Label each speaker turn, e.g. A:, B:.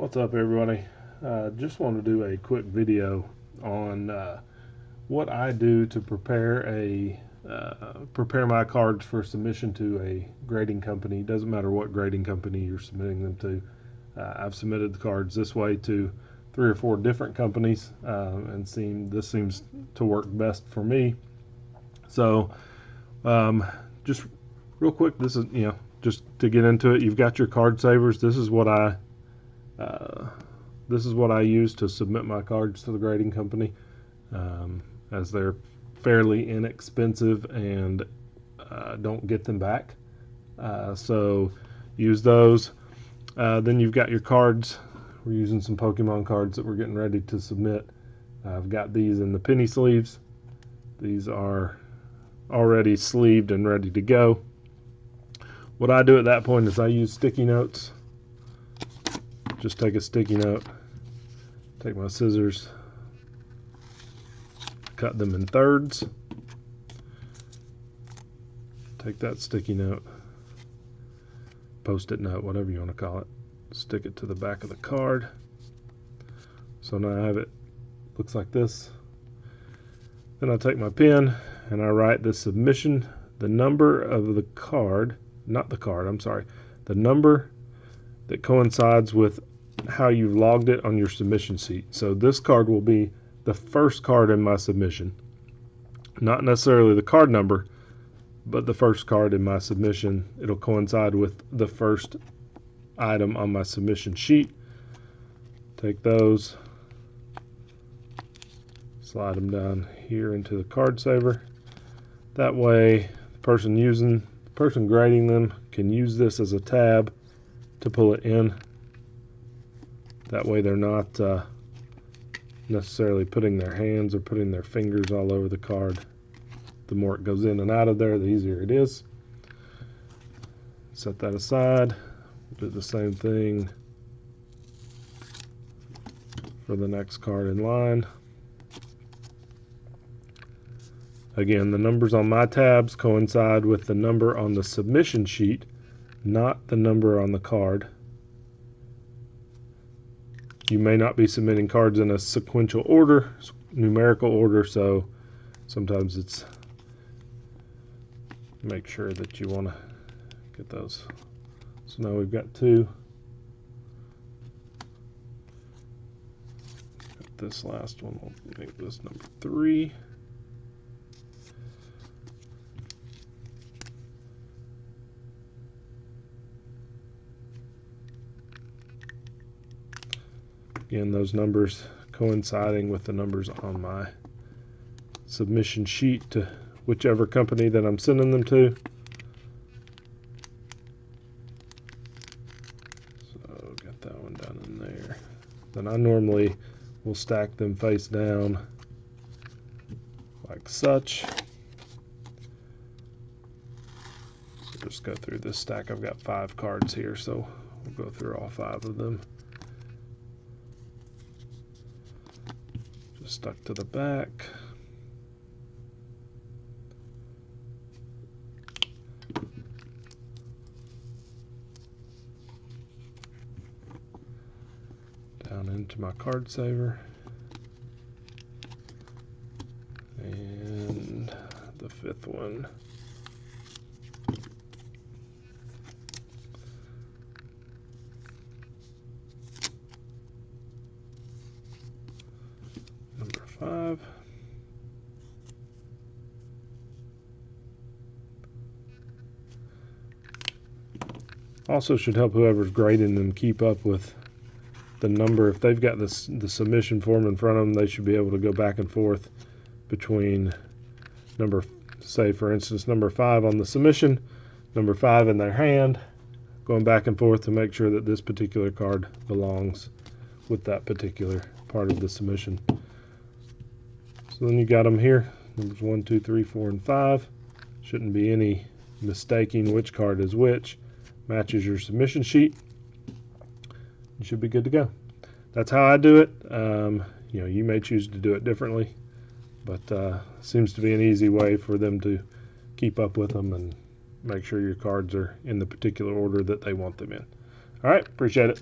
A: What's up, everybody? Just want to do a quick video on what I do to prepare my cards for submission to a grading company. Doesn't matter what grading company you're submitting them to. I've submitted the cards this way to 3 or 4 different companies, and this seems to work best for me. So, just real quick, this is just to get into it. You've got your card savers. This is what I use to submit my cards to the grading company, as they're fairly inexpensive and don't get them back. So use those. Then you've got your cards. We're using some Pokemon cards that we're getting ready to submit. I've got these in the penny sleeves. These are already sleeved and ready to go. What I do at that point is I use sticky notes. Just take a sticky note, take my scissors, cut them in thirds, take that sticky note, post-it note, whatever you want to call it, stick it to the back of the card. So now I have it, looks like this. Then I take my pen and I write the submission, the number of the card, not the card, I'm sorry, the number that coincides with how you logged it on your submission sheet. So this card will be the first card in my submission, not necessarily the card number, but the first card in my submission. It'll coincide with the first item on my submission sheet. Take those, slide them down here into the card saver. That way the person grading them can use this as a tab to pull it in. That way they're not necessarily putting their hands or putting their fingers all over the card. The more it goes in and out of there, the easier it is. Set that aside. Do the same thing for the next card in line. Again, the numbers on my tabs coincide with the number on the submission sheet, not the number on the card. You may not be submitting cards in a sequential order, numerical order, so sometimes it's make sure that you want to get those. So now we've got 2. Got this last one, we'll make this number 3. Again, those numbers coinciding with the numbers on my submission sheet to whichever company that I'm sending them to. So got that one down in there. Then I normally will stack them face down like such. So just go through this stack. I've got 5 cards here, so we'll go through all 5 of them. Stuck to the back. Down into my card saver. And the 5th one. Number 5. Also should help whoever's grading them keep up with the number. If they've got the submission form in front of them, they should be able to go back and forth between say for instance, number 5 on the submission, number 5 in their hand, going back and forth to make sure that this particular card belongs with that particular part of the submission. So then you got them here, numbers 1, 2, 3, 4, and 5. Shouldn't be any mistaking which card is which. Matches your submission sheet. You should be good to go. That's how I do it. You may choose to do it differently, but seems to be an easy way for them to keep up with them and make sure your cards are in the particular order that they want them in. All right, appreciate it.